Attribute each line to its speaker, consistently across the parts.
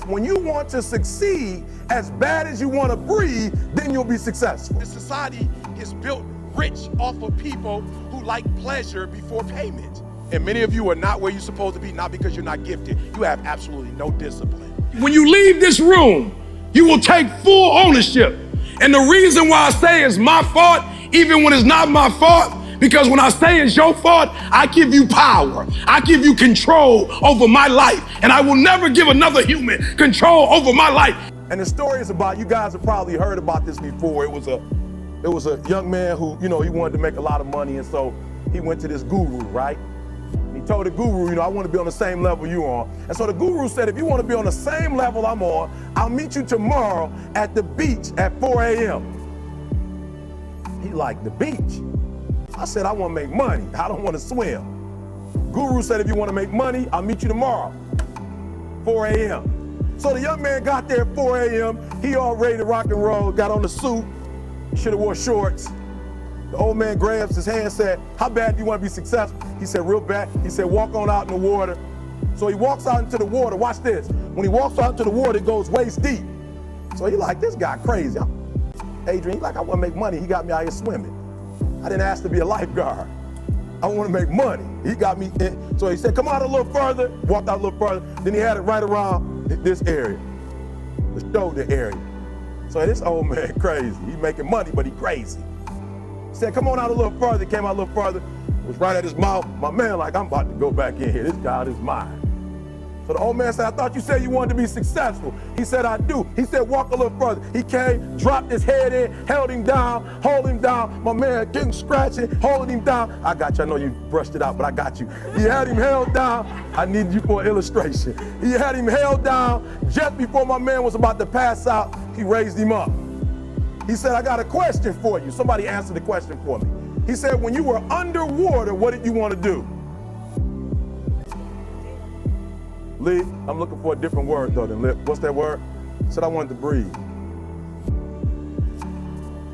Speaker 1: when you want to succeed as bad as you want to breathe, then you'll be successful.
Speaker 2: The society is built rich off of people who like pleasure before payment. And many of you are not where you're supposed to be, not because you're not gifted. You have absolutely no discipline.
Speaker 3: When you leave this room, you will take full ownership. And the reason why I say it's my fault, even when it's not my fault, because when I say it's your fault, I give you power. I give you control over my life. And I will never give another human control over my life.
Speaker 1: And the story is about, you guys have probably heard about this before. It was a young man who, he wanted to make a lot of money, and so he went to this guru, right? He told the guru, I want to be on the same level you're on. And so the guru said, if you want to be on the same level I'm on, I'll meet you tomorrow at the beach at 4 a.m. He liked the beach. I said, I want to make money. I don't want to swim. Guru said, if you want to make money, I'll meet you tomorrow, 4 a.m. So the young man got there at 4 a.m. He all ready to rock and roll, got on the suit. He should have wore shorts. The old man grabs his hand and said, how bad do you want to be successful? He said, real bad. He said, walk on out in the water. So he walks out into the water. Watch this. When he walks out into the water, it goes waist deep. So he like, this guy crazy. Adrian, he like, I want to make money. He got me out here swimming. I didn't ask to be a lifeguard. I want to make money. He got me in. So he said, come out a little further. Walked out a little further. Then he had it right around this area, the shoulder area. So this old man crazy. He making money, but he crazy. He said, come on out a little further. Came out a little further. Was right at his mouth. My man like, I'm about to go back in here. This guy is mine. So the old man said, I thought you said you wanted to be successful. He said, I do. He said, walk a little further. He came, dropped his head in, held him down, hold him down. My man getting scratching, holding him down. I got you. I know you brushed it out, but I got you. He had him held down. I need you for an illustration. He had him held down. Just before my man was about to pass out, he raised him up. He said, I got a question for you. Somebody answered the question for me. He said, when you were underwater, what did you want to do? Lee, I'm looking for a different word though than lip. What's that word? He said, I wanted to breathe.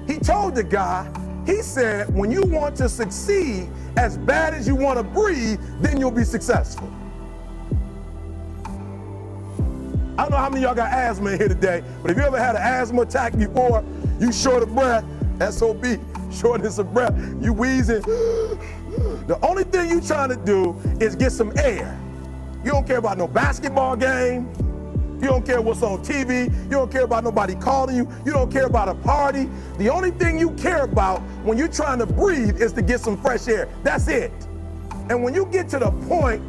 Speaker 1: He told the guy, he said, when you want to succeed as bad as you want to breathe, then you'll be successful. I don't know how many of y'all got asthma in here today, but if you ever had an asthma attack before, you short of breath, SOB, shortness of breath, you wheezing. The only thing you trying to do is get some air. You don't care about no basketball game. You don't care what's on TV. You don't care about nobody calling you. You don't care about a party. The only thing you care about when you're trying to breathe is to get some fresh air. That's it. And when you get to the point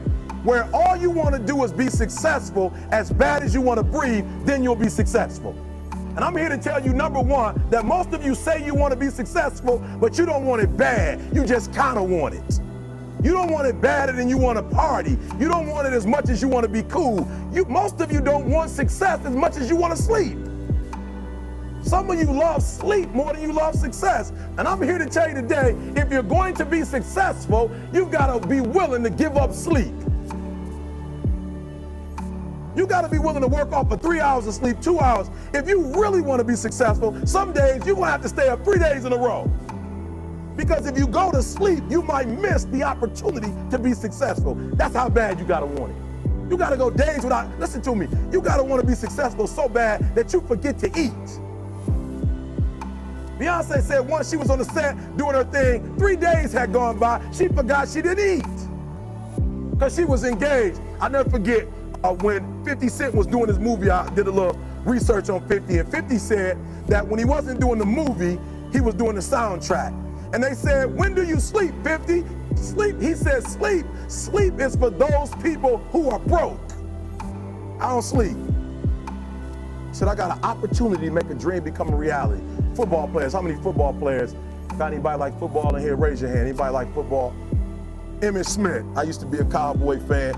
Speaker 1: where all you want to do is be successful as bad as you want to breathe, then you'll be successful. And I'm here to tell you, number one, that most of you say you want to be successful, but you don't want it bad. You just kind of want it. You don't want it badder than you want to party. You don't want it as much as you want to be cool. Most of you don't want success as much as you want to sleep. Some of you love sleep more than you love success. And I'm here to tell you today, if you're going to be successful, you've got to be willing to give up sleep. You got to be willing to work off for 3 hours of sleep, 2 hours. If you really want to be successful, some days you're going to have to stay up 3 days in a row. Because if you go to sleep, you might miss the opportunity to be successful. That's how bad you gotta want it. You gotta go days without, listen to me, you gotta want to be successful so bad that you forget to eat. Beyonce said once she was on the set doing her thing, 3 days had gone by, she forgot she didn't eat. Because she was engaged. I'll never forget when 50 Cent was doing his movie, I did a little research on 50, and 50 said that when he wasn't doing the movie, he was doing the soundtrack. And they said, when do you sleep, 50? Sleep, he said, sleep. Sleep is for those people who are broke. I don't sleep. He said, I got an opportunity to make a dream become a reality. Football players, how many football players? Got anybody like football in here? Raise your hand. Anybody like football? Emmitt Smith. I used to be a Cowboy fan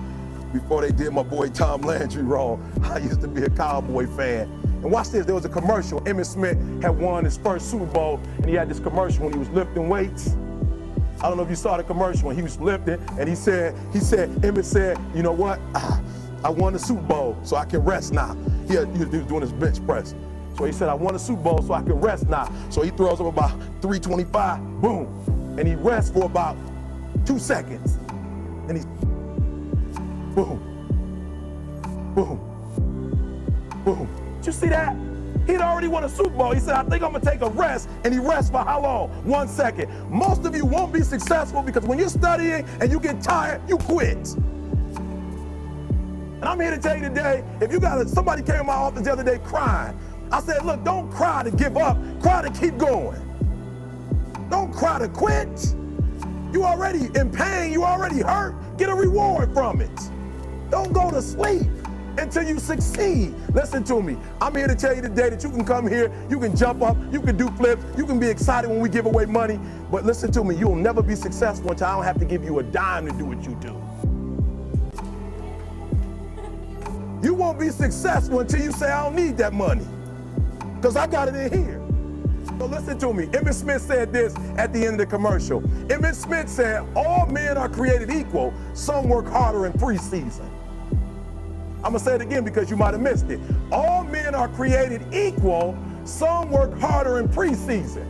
Speaker 1: before they did my boy Tom Landry wrong. I used to be a Cowboy fan. And watch this, there was a commercial. Emmitt Smith had won his first Super Bowl, and he had this commercial when he was lifting weights. I don't know if you saw the commercial when he was lifting, and Emmitt said, you know what? I won the Super Bowl, so I can rest now. He was doing his bench press. So he said, I won the Super Bowl, so I can rest now. So he throws up about 325, boom. And he rests for about 2 seconds. And he, boom, boom. Boom. Did you see that? He'd already won a Super Bowl. He said, I think I'm gonna take a rest, and he rests for how long? 1 second. Most of you won't be successful because when you're studying and you get tired, you quit. And I'm here to tell you today, if you got somebody came in my office the other day crying, I said, look, don't cry to give up, cry to keep going. Don't cry to quit. You already in pain, you already hurt, get a reward from it. Don't go to sleep until you succeed. Listen to me, I'm here to tell you today that you can come here, you can jump up, you can do flips, you can be excited when we give away money, but listen to me, you'll never be successful until I don't have to give you a dime to do what you do. You won't be successful until you say, I don't need that money, because I got it in here. So listen to me, Emmett Smith said this at the end of the commercial. Emmett Smith said, all men are created equal, some work harder in preseason. I'm gonna say it again because you might have missed it. All men are created equal, some work harder in preseason.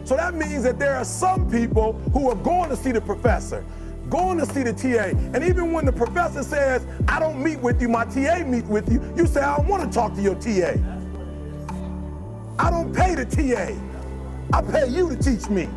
Speaker 1: So that means that there are some people who are going to see the professor, going to see the TA, and even when the professor says, I don't meet with you, my TA meet with you, you say, I don't want to talk to your TA. I don't pay the TA. I pay you to teach me.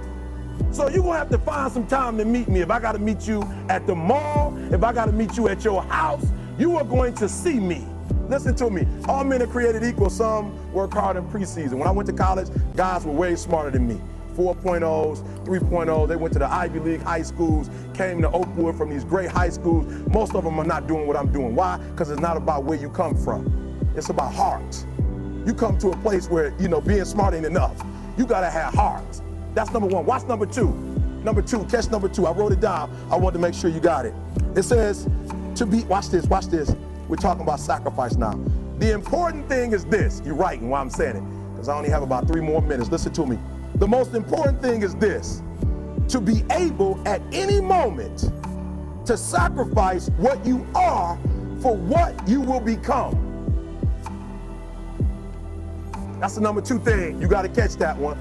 Speaker 1: So you're gonna have to find some time to meet me. If I gotta meet you at the mall, if I gotta meet you at your house, you are going to see me. Listen to me, all men are created equal, some work hard in preseason. When I went to college, guys were way smarter than me. 4.0s, 3.0s, they went to the Ivy League high schools, came to Oakwood from these great high schools. Most of them are not doing what I'm doing. Why? Because it's not about where you come from. It's about heart. You come to a place where, being smart ain't enough. You gotta have heart. That's number one. Watch number two. Number two, catch number two. I wrote it down. I wanted to make sure you got it. It says, watch this. We're talking about sacrifice now. The important thing is this. You're writing while I'm saying it, because I only have about 3 more minutes. Listen to me. The most important thing is this: to be able at any moment to sacrifice what you are for what you will become. That's the number 2 thing. You got to catch that one.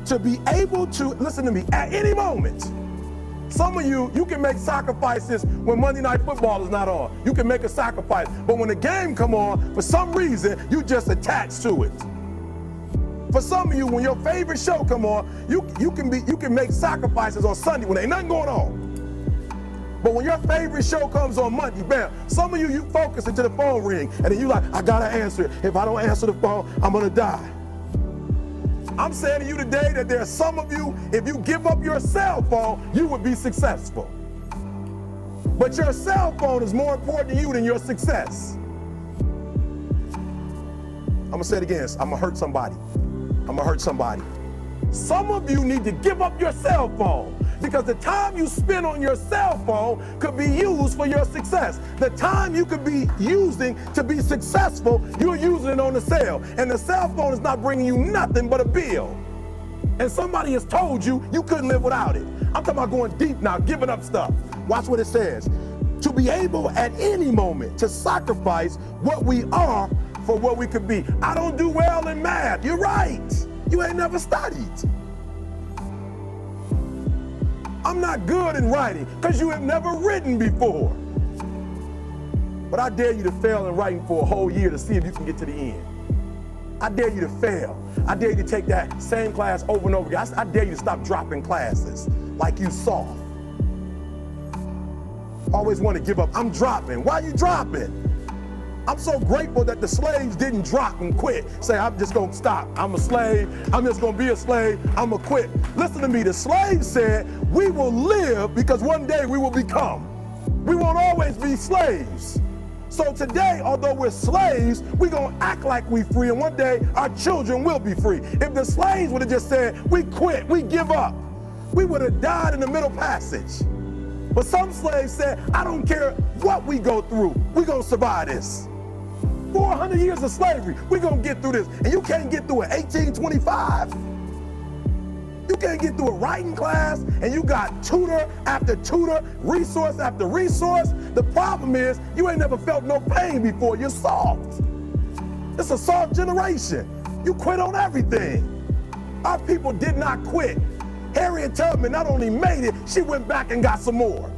Speaker 1: To be able to, listen to me, at any moment. Some of you can make sacrifices when Monday Night Football is not on. You can make a sacrifice. But when the game come on, for some reason, you just attach to it. For some of you, when your favorite show come on, you can make sacrifices on Sunday when ain't nothing going on. But when your favorite show comes on Monday, bam, some of you focus until the phone ring, and then you like, I gotta answer it. If I don't answer the phone, I'm gonna die. I'm saying to you today that there are some of you, if you give up your cell phone, you would be successful. But your cell phone is more important to you than your success. I'm gonna say it again, I'm gonna hurt somebody. Some of you need to give up your cell phone, because the time you spend on your cell phone could be used for your success. The time you could be using to be successful, you're using it on the cell. And the cell phone is not bringing you nothing but a bill. And somebody has told you you couldn't live without it. I'm talking about going deep now, giving up stuff. Watch what it says. To be able at any moment to sacrifice what we are for what we could be. I don't do well in math. You're right. You ain't never studied. I'm not good in writing because you have never written before. But I dare you to fail in writing for a whole year to see if you can get to the end. I dare you to fail. I dare you to take that same class over and over again. I dare you to stop dropping classes like you soft. Always want to give up. I'm dropping. Why are you dropping? I'm so grateful that the slaves didn't drop and quit. Say, I'm just gonna stop. I'm a slave. I'm just gonna be a slave. I'm gonna quit. Listen to me. The slaves said, we will live because one day we will become. We won't always be slaves. So today, although we're slaves, we're gonna act like we're free, and one day our children will be free. If the slaves would have just said, we quit, we give up, we would have died in the Middle Passage. But some slaves said, I don't care what we go through, we're gonna survive this. 400 years of slavery, we're gonna get through this. And you can't get through it 1825. You can't get through a writing class, and you got tutor after tutor, resource after resource. The problem is, you ain't never felt no pain before. You're soft. It's a soft generation. You quit on everything. Our people did not quit. Harriet Tubman not only made it, she went back and got some more.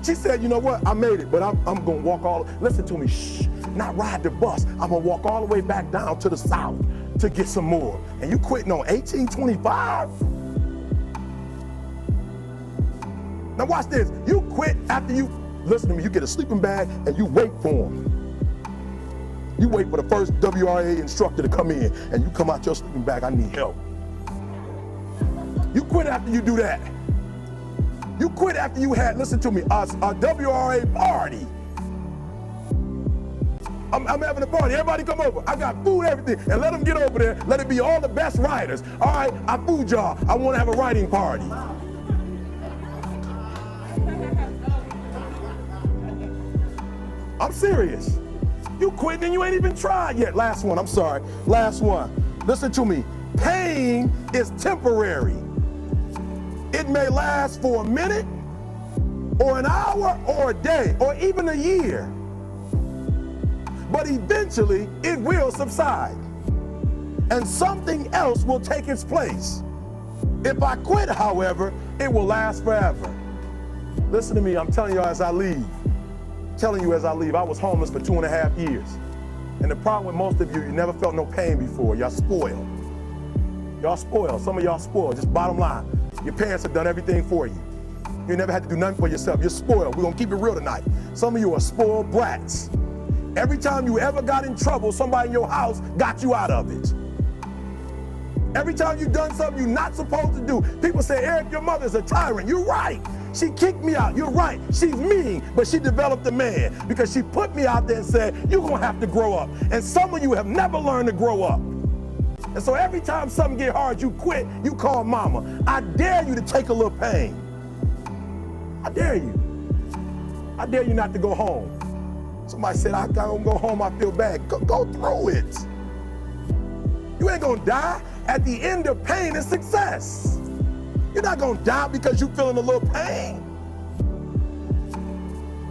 Speaker 1: She said, you know what, I made it, but I'm gonna walk listen to me, shh, not ride the bus. I'm gonna walk all the way back down to the south to get some more. And you quitting on 1825? Now watch this, you quit after you, listen to me, you get a sleeping bag and you wait for them. You wait for the first WRA instructor to come in and you come out your sleeping bag, I need help. You quit after you do that. You quit after you had, listen to me, a WRA party. I'm having a party, everybody come over. I got food, everything, and let them get over there. Let it be all the best writers. All right, I food y'all. I want to have a writing party. I'm serious. You quitting and you ain't even tried yet. Last one, I'm sorry. Last one. Listen to me. Pain is temporary. It may last for a minute, or an hour, or a day, or even a year. But eventually, it will subside. And something else will take its place. If I quit, however, it will last forever. Listen to me, I'm telling you as I leave. I was homeless for 2.5 years. And the problem with most of you never felt no pain before. Y'all spoiled. Y'all spoiled. Some of y'all spoiled. Just bottom line. Your parents have done everything for you. You never had to do nothing for yourself. You're spoiled. We're gonna keep it real tonight. Some of you are spoiled brats. Every time you ever got in trouble, somebody in your house got you out of it. Every time you've done something you're not supposed to do, people say, Eric, your mother's a tyrant. You're right. She kicked me out. You're right. She's mean, but she developed a man because she put me out there and said, you're gonna have to grow up. And some of you have never learned to grow up. And so every time something get hard, you quit, you call mama. I dare you to take a little pain. I dare you. I dare you not to go home. Somebody said, I don't go home, I feel bad. Go through it. You ain't gonna die. At the end of pain is success. You're not gonna die because you're feeling a little pain.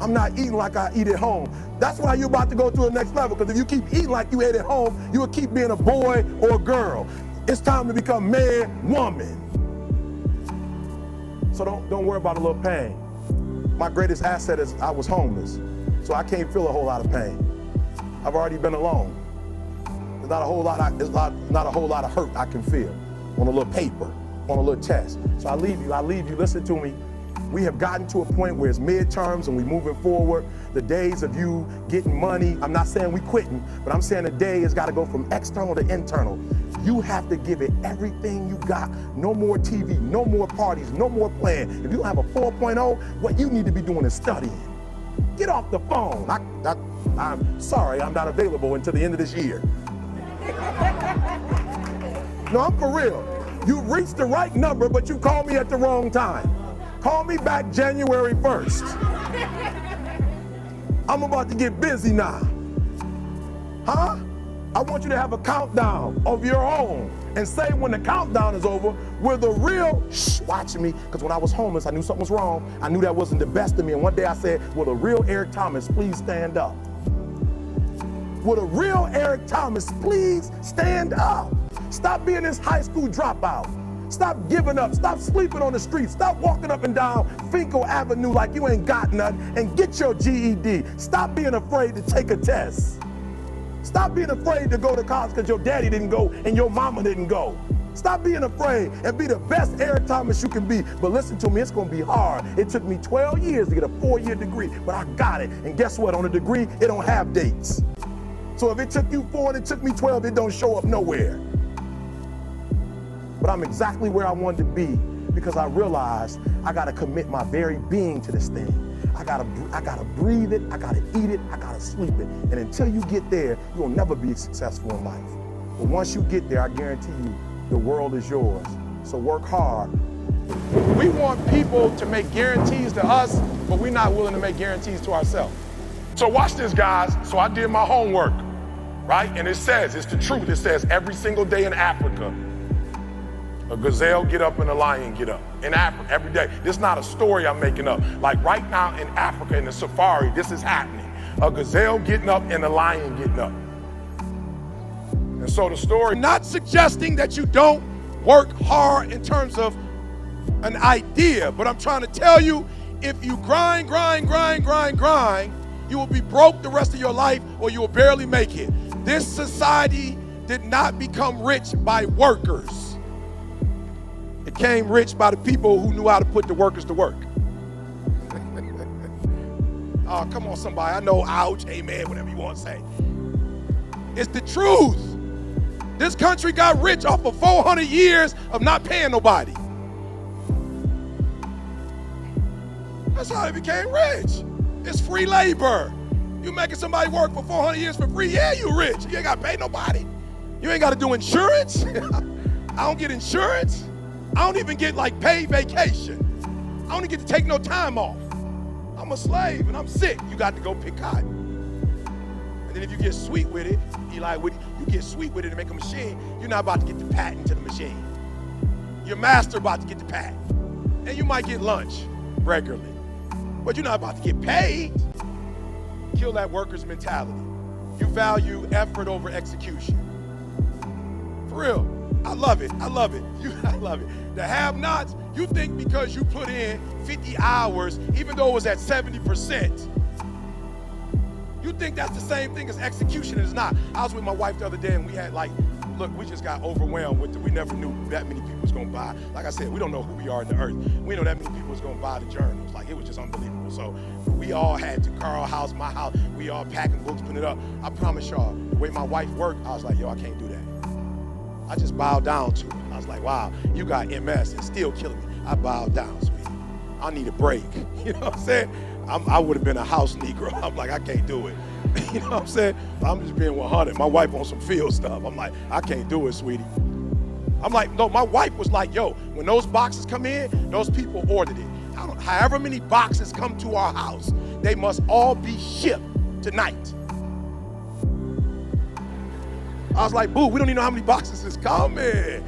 Speaker 1: I'm not eating like I eat at home. That's why you're about to go to the next level, because if you keep eating like you ate at home, you will keep being a boy or a girl. It's time to become man, woman. So don't worry about a little pain. My greatest asset is I was homeless, so I can't feel a whole lot of pain. I've already been alone. There's not a whole lot of hurt I can feel on a little paper, on a little test. So I leave you, listen to me. We have gotten to a point where it's midterms and we're moving forward. The days of you getting money, I'm not saying we quitting, but I'm saying the day has got to go from external to internal. You have to give it everything you got. No more TV, no more parties, no more playing. If you don't have a 4.0, what you need to be doing is studying. Get off the phone. I'm sorry, I'm not available until the end of this year. No, I'm for real. You reached the right number, but you called me at the wrong time. Call me back January 1st. I'm about to get busy now. Huh? I want you to have a countdown of your own and say when the countdown is over, we're the real, watch me, because when I was homeless, I knew something was wrong. I knew that wasn't the best of me. And one day I said, will the real Eric Thomas please stand up? Will the real Eric Thomas please stand up? Stop being this high school dropout. Stop giving up. Stop sleeping on the street. Stop walking up and down Finkel Avenue like you ain't got nothing, and get your GED. Stop being afraid to take a test. Stop being afraid to go to college because your daddy didn't go and your mama didn't go. Stop being afraid and be the best Eric Thomas you can be. But listen to me, it's gonna be hard. It took me 12 years to get a 4-year degree, but I got it. And guess what? On a degree, it don't have dates. So if it took you 4 and it took me 12, it don't show up nowhere. But I'm exactly where I wanted to be because I realized I gotta commit my very being to this thing. I gotta breathe it, I gotta eat it, I gotta sleep it. And until you get there, you'll never be successful in life. But once you get there, I guarantee you, the world is yours. So work hard.
Speaker 2: We want people to make guarantees to us, but we're not willing to make guarantees to ourselves.
Speaker 3: So watch this, guys. So I did my homework, right? And it says, it's the truth. It says every single day in Africa, a gazelle get up and a lion get up. In Africa, every day. This is not a story I'm making up. Like right now in Africa, in the safari, this is happening. A gazelle getting up and a lion getting up. And so the story,
Speaker 2: Not suggesting that you don't work hard in terms of an idea, but I'm trying to tell you, if you grind, you will be broke the rest of your life or you will barely make it. This society did not become rich by workers. It came rich by the people who knew how to put the workers to work. Oh, come on, somebody. I know, ouch, amen, whatever you want to say. It's the truth. This country got rich off of 400 years of not paying nobody. That's how they became rich. It's free labor. You making somebody work for 400 years for free, yeah, you rich. You ain't got to pay nobody. You ain't got to do insurance. I don't get insurance. I don't even get like paid vacation. I don't even get to take no time off. I'm a slave and I'm sick. You got to go pick cotton. And then if you get sweet with it, Eli, you get sweet with it and make a machine, you're not about to get the patent to the machine. Your master about to get the patent. And you might get lunch regularly, but you're not about to get paid. Kill that worker's mentality. You value effort over execution. For real, I love it. I love it. I love it. The have-nots, you think because you put in 50 hours, even though it was at 70%, you think that's the same thing as execution. It's not. I was with my wife the other day and we had look, we just got overwhelmed with it. We never knew that many people was gonna buy. Like I said, we don't know who we are in the earth. We know that many people was gonna buy the journals. Like, it was just unbelievable. So we all had to Carl house, my house, we all packing books, putting it up. I promise y'all, the way my wife worked, I was like, yo, I can't do that. I just bowed down to it. I was like, wow, you got MS and still killing me. I bowed down, sweetie. I need a break. You know what I'm saying? I would have been a house Negro. I'm like, I can't do it. You know what I'm saying? I'm just being 100. My wife on some field stuff. I'm like, I can't do it, sweetie. I'm like, no, my wife was like, yo, when those boxes come in, those people ordered it. However many boxes come to our house, they must all be shipped tonight. I was like, boo, we don't even know how many boxes is coming.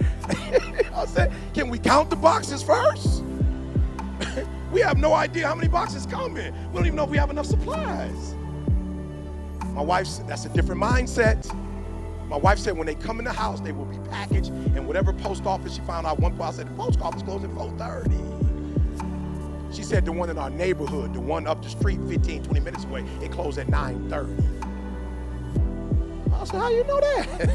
Speaker 2: I said, can we count the boxes first? We have no idea how many boxes coming. We don't even know if we have enough supplies. My wife said, that's a different mindset. My wife said when they come in the house, they will be packaged, and whatever post office she found out, I said, the post office closed at 4:30. She said the one in our neighborhood, the one up the street 15, 20 minutes away, it closed at 9:30. I said, how you know that? You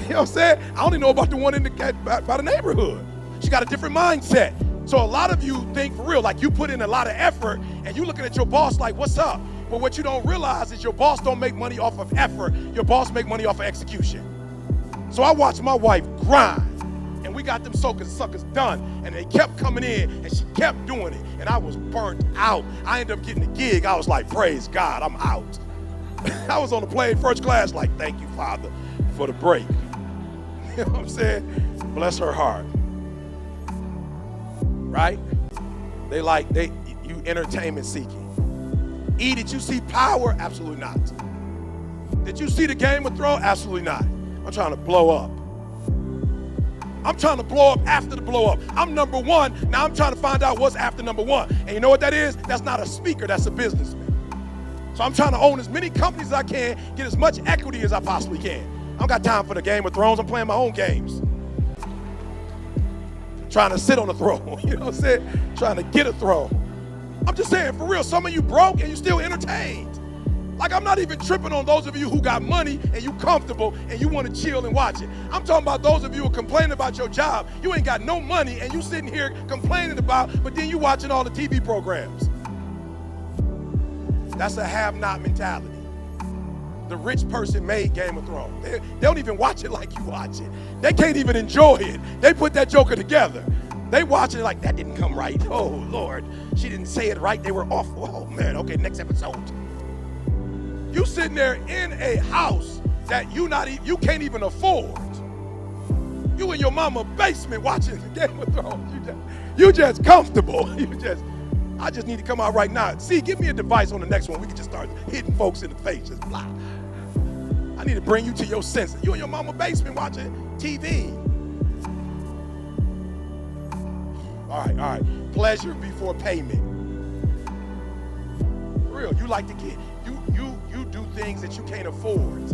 Speaker 2: know what I'm saying? I only know about the one in by the neighborhood. She got a different mindset. So a lot of you think for real, like you put in a lot of effort and you looking at your boss like, what's up? But what you don't realize is your boss don't make money off of effort. Your boss make money off of execution. So I watched my wife grind and we got them suckers done, and they kept coming in and she kept doing it, and I was burnt out. I ended up getting a gig. I was like, praise God, I'm out. I was on the plane first class like, thank you, Father, for the break. You know what I'm saying? Bless her heart. Right? You entertainment seeking. E, did you see Power? Absolutely not. Did you see the Game of Thrones? Absolutely not. I'm trying to blow up. I'm trying to blow up after the blow up. I'm number one. Now I'm trying to find out what's after number one. And you know what that is? That's not a speaker, that's a businessman. So I'm trying to own as many companies as I can, get as much equity as I possibly can. I don't got time for the Game of Thrones. I'm playing my own games. Trying to sit on the throne, you know what I'm saying? Trying to get a throne. I'm just saying, for real, some of you broke and you still entertained. Like, I'm not even tripping on those of you who got money and you comfortable and you want to chill and watch it. I'm talking about those of you who are complaining about your job. You ain't got no money and you sitting here complaining about, but then you watching all the TV programs. That's a have-not mentality. The rich person made Game of Thrones. They don't even watch it like you watch it. They can't even enjoy it. They put that joker together. They watch it like, that didn't come right. Oh, Lord, she didn't say it right. They were off. Oh, man, okay, next episode. You sitting there in a house that you can't even afford. You in your mama's basement watching the Game of Thrones. You just comfortable. I just need to come out right now. See, give me a device on the next one. We can just start hitting folks in the face. Just blah. I need to bring you to your senses. You in your mama's basement watching TV. All right. Pleasure before payment. For real, you like to get, you do things that you can't afford.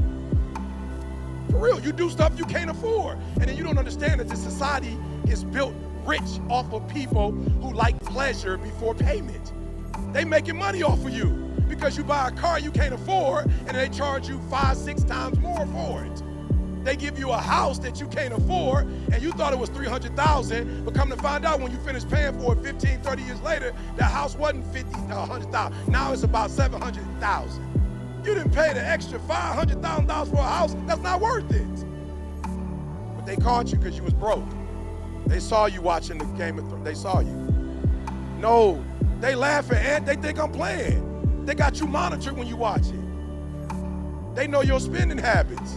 Speaker 2: For real, you do stuff you can't afford. And then you don't understand that this society is built rich off of people who like pleasure before payment. They making money off of you because you buy a car you can't afford and they charge you 5-6 times more for it. They give you a house that you can't afford and you thought it was $300,000, but come to find out when you finish paying for it 15, 30 years later, that house wasn't $50,000 or $100,000. Now it's about $700,000. You didn't pay the extra $500,000 for a house. That's not worth it. But they caught you because you was broke. They saw you watching the Game of Thrones. They saw you. No, they laughing and they think I'm playing. They got you monitored when you watch it. They know your spending habits.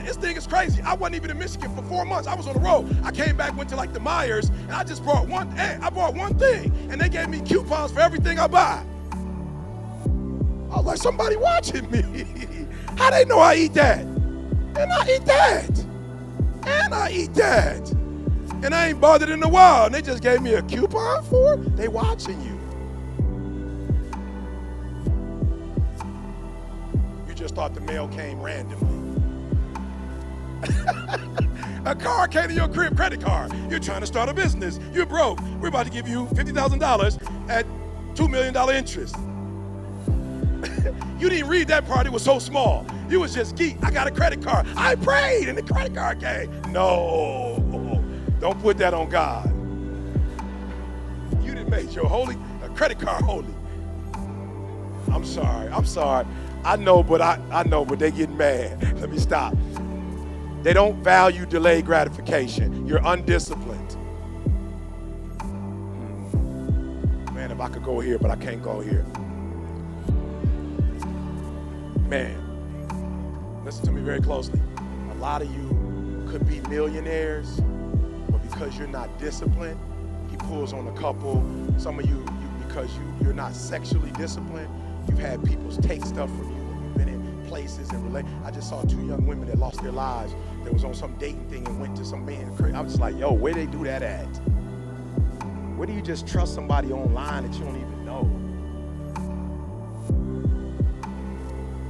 Speaker 2: This thing is crazy. I wasn't even in Michigan for 4 months. I was on the road. I came back, went to like the Myers, and I just bought one thing, and they gave me coupons for everything I buy. I was like, somebody watching me. How they know I eat that? And I eat that. And I eat that. And I ain't bothered in a while, and they just gave me a coupon for it? They watching you. You just thought the mail came randomly. A car came to your crib, credit card. You're trying to start a business. You're broke. We're about to give you $50,000 at $2 million interest. You didn't read that part. It was so small. You was just geek. I got a credit card. I prayed and the credit card came. No, don't put that on God. You didn't make your a credit card holy. I'm sorry. I know, but they getting mad. Let me stop. They don't value delayed gratification. You're undisciplined. Man, if I could go here, but I can't go here. Man, listen to me very closely. A lot of you could be millionaires, but because you're not disciplined, he pulls on a couple. Some of you because you're not sexually disciplined, you've had people take stuff from you when you've been in places and relate. I just saw 2 young women that lost their lives. That was on some dating thing and went to some man. I was just like, yo, where they do that at? Where do you just trust somebody online that you don't even know?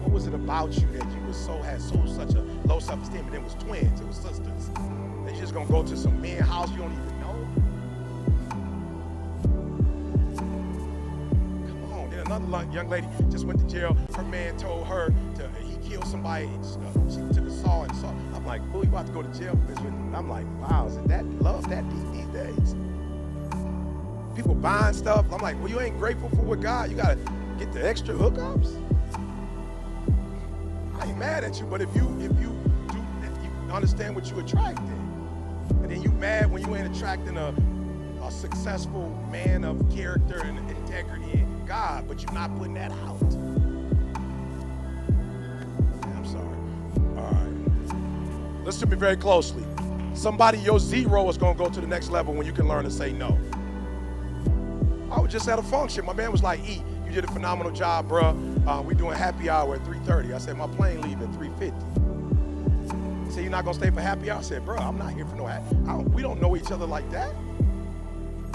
Speaker 2: What was it about you that you had such a low self-esteem? And it was twins, it was sisters. That you just gonna go to some man's house you don't even know? Come on, then another young lady just went to jail. Her man told her he killed somebody. She took a saw and saw. I'm like, who you about to go to jail for this with? I'm like, wow, is it that love that deep these days? People buying stuff. I'm like, well, you ain't grateful for what God. You gotta get the extra hookups. I ain't mad at you, but if you understand what you attracted, and then you mad when you ain't attracting a successful man of character and integrity and God, but you're not putting that out. I'm sorry. All right. Listen to me very closely. Somebody, your zero is gonna go to the next level when you can learn to say no. I was just at a function. My man was like, E, you did a phenomenal job, bro. We doing happy hour at 3:30. I said, my plane leave at 3:50. He said, you're not gonna stay for happy hour? I said, bro, I'm not here for no happy hour. We don't know each other like that.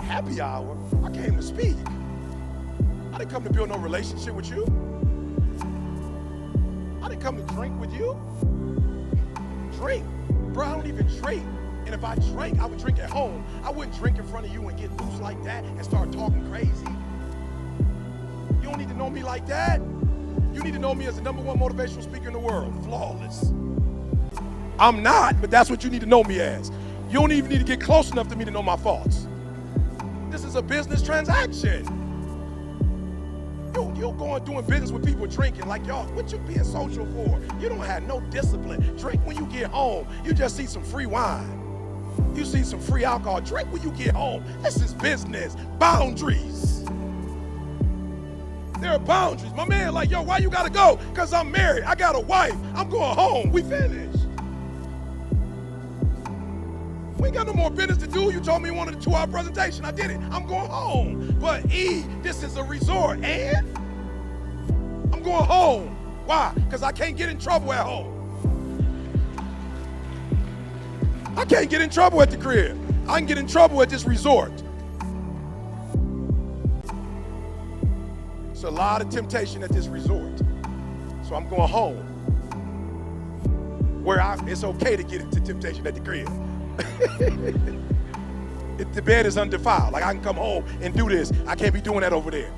Speaker 2: Happy hour? I came to speak. I didn't come to build no relationship with you. I didn't come to drink with you. Drink? Bro, I don't even drink. And if I drank, I would drink at home. I wouldn't drink in front of you and get loose like that and start talking crazy. You don't need to know me like that. You need to know me as the #1 motivational speaker in the world. Flawless. I'm not, but that's what you need to know me as. You don't even need to get close enough to me to know my faults. This is a business transaction. You're going doing business with people drinking like, y'all, what you being social for? You don't have no discipline. Drink when you get home. You just see some free wine. You see some free alcohol. Drink when you get home. This is business. Boundaries. There are boundaries. My man like, yo, why you gotta go? Because I'm married. I got a wife. I'm going home. We finished. We ain't got no more business to do. You told me you wanted a 2-hour presentation. I did it. I'm going home. But E, this is a resort. And I'm going home. Why? Because I can't get in trouble at home. I can't get in trouble at the crib. I can get in trouble at this resort. It's a lot of temptation at this resort. So I'm going home. where it's okay to get into temptation at the crib. If the bed is undefiled, like I can come home and do this. I can't be doing that over there.